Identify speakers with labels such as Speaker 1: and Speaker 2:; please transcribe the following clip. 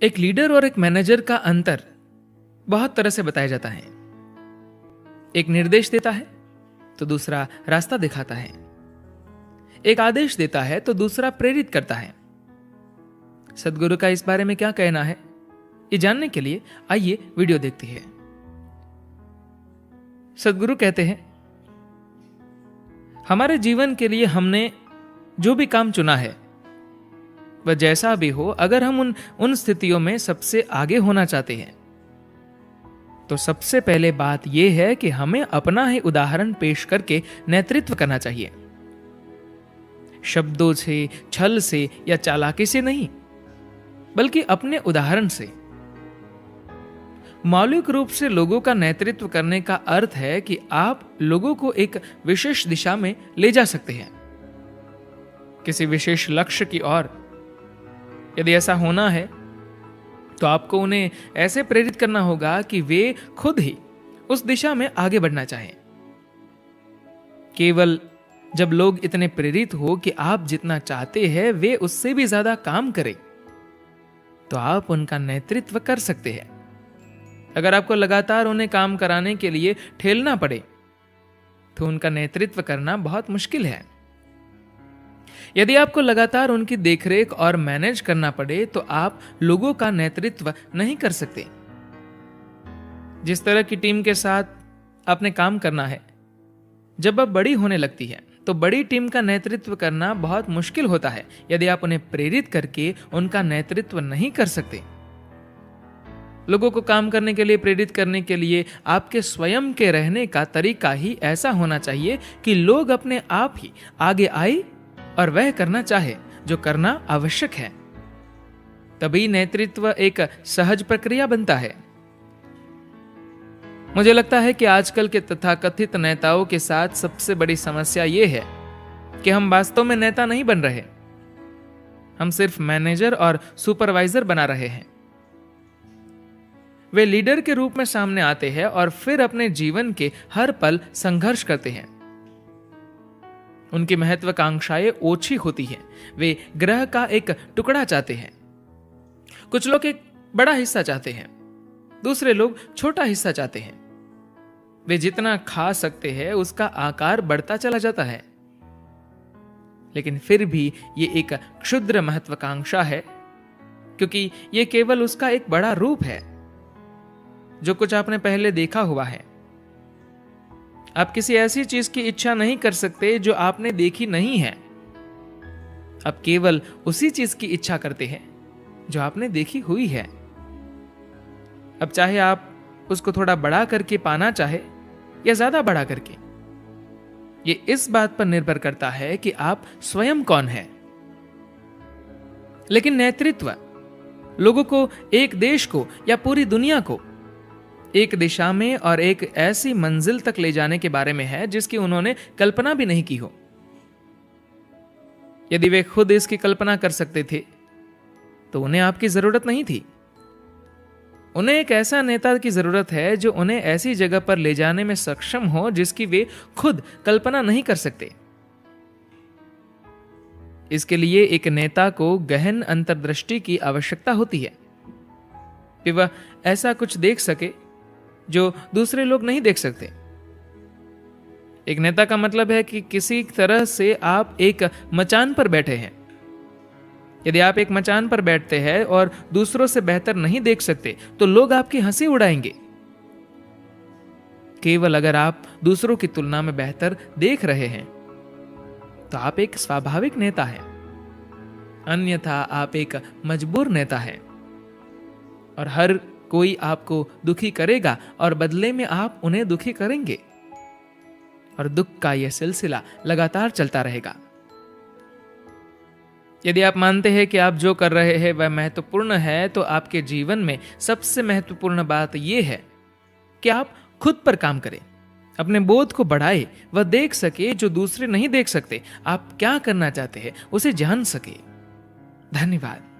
Speaker 1: एक लीडर और एक मैनेजर का अंतर बहुत तरह से बताया जाता है। एक निर्देश देता है तो दूसरा रास्ता दिखाता है। एक आदेश देता है तो दूसरा प्रेरित करता है। सदगुरु का इस बारे में क्या कहना है, ये जानने के लिए आइए वीडियो देखते हैं। सदगुरु कहते हैं, हमारे जीवन के लिए हमने जो भी काम चुना है वह जैसा भी हो, अगर हम उन स्थितियों में सबसे आगे होना चाहते हैं तो सबसे पहले बात यह है कि हमें अपना ही उदाहरण पेश करके नेतृत्व करना चाहिए। शब्दों से, छल से या चालाकी से नहीं, बल्कि अपने उदाहरण से। मौलिक रूप से लोगों का नेतृत्व करने का अर्थ है कि आप लोगों को एक विशेष दिशा में ले जा सकते हैं, किसी विशेष लक्ष्य की ओर। यदि ऐसा होना है तो आपको उन्हें ऐसे प्रेरित करना होगा कि वे खुद ही उस दिशा में आगे बढ़ना चाहें। केवल जब लोग इतने प्रेरित हो कि आप जितना चाहते हैं वे उससे भी ज्यादा काम करें, तो आप उनका नेतृत्व कर सकते हैं। अगर आपको लगातार उन्हें काम कराने के लिए ठेलना पड़े तो उनका नेतृत्व करना बहुत मुश्किल है। यदि आपको लगातार उनकी देखरेख और मैनेज करना पड़े तो आप लोगों का नेतृत्व नहीं कर सकते। जिस तरह की टीम के साथ आपने काम करना है, जब अब बड़ी होने लगती है तो बड़ी टीम का नेतृत्व करना बहुत मुश्किल होता है यदि आप उन्हें प्रेरित करके उनका नेतृत्व नहीं कर सकते। लोगों को काम करने के लिए प्रेरित करने के लिए आपके स्वयं के रहने का तरीका ही ऐसा होना चाहिए कि लोग अपने आप ही आगे आए और वह करना चाहे जो करना आवश्यक है। तभी नेतृत्व एक सहज प्रक्रिया बनता है। मुझे लगता है कि आजकल के तथाकथित नेताओं के साथ सबसे बड़ी समस्या यह है कि हम वास्तव में नेता नहीं बन रहे, हम सिर्फ मैनेजर और सुपरवाइजर बना रहे हैं। वे लीडर के रूप में सामने आते हैं और फिर अपने जीवन के हर पल संघर्ष करते हैं। उनकी महत्वाकांक्षाएं ओछी होती हैं। वे ग्रह का एक टुकड़ा चाहते हैं। कुछ लोग एक बड़ा हिस्सा चाहते हैं, दूसरे लोग छोटा हिस्सा चाहते हैं। वे जितना खा सकते हैं उसका आकार बढ़ता चला जाता है, लेकिन फिर भी ये एक क्षुद्र महत्वाकांक्षा है, क्योंकि ये केवल उसका एक बड़ा रूप है जो कुछ आपने पहले देखा हुआ है। आप किसी ऐसी चीज की इच्छा नहीं कर सकते जो आपने देखी नहीं है। आप केवल उसी चीज की इच्छा करते हैं जो आपने देखी हुई है। अब चाहे आप उसको थोड़ा बड़ा करके पाना चाहे या ज्यादा बड़ा करके, ये इस बात पर निर्भर करता है कि आप स्वयं कौन हैं। लेकिन नेतृत्व लोगों को, एक देश को या पूरी दुनिया को एक दिशा में और एक ऐसी मंजिल तक ले जाने के बारे में है जिसकी उन्होंने कल्पना भी नहीं की हो। यदि वे खुद इसकी कल्पना कर सकते थे तो उन्हें आपकी जरूरत नहीं थी। उन्हें एक ऐसा नेता की जरूरत है जो उन्हें ऐसी जगह पर ले जाने में सक्षम हो जिसकी वे खुद कल्पना नहीं कर सकते। इसके लिए एक नेता को गहन अंतर्दृष्टि की आवश्यकता होती है कि वह ऐसा कुछ देख सके जो दूसरे लोग नहीं देख सकते। एक नेता का मतलब है कि किसी तरह से आप एक मचान पर बैठे हैं। यदि आप एक मचान पर बैठते हैं और दूसरों से बेहतर नहीं देख सकते तो लोग आपकी हंसी उड़ाएंगे। केवल अगर आप दूसरों की तुलना में बेहतर देख रहे हैं तो आप एक स्वाभाविक नेता हैं, अन्यथा आप एक मजबूर नेता हैं। और हर कोई आपको दुखी करेगा और बदले में आप उन्हें दुखी करेंगे, और दुख का यह सिलसिला लगातार चलता रहेगा। यदि आप मानते हैं कि आप जो कर रहे हैं वह महत्वपूर्ण है, तो आपके जीवन में सबसे महत्वपूर्ण बात यह है कि आप खुद पर काम करें, अपने बोध को बढ़ाए, वह देख सके जो दूसरे नहीं देख सकते। आप क्या करना चाहते हैं उसे जान सके। धन्यवाद।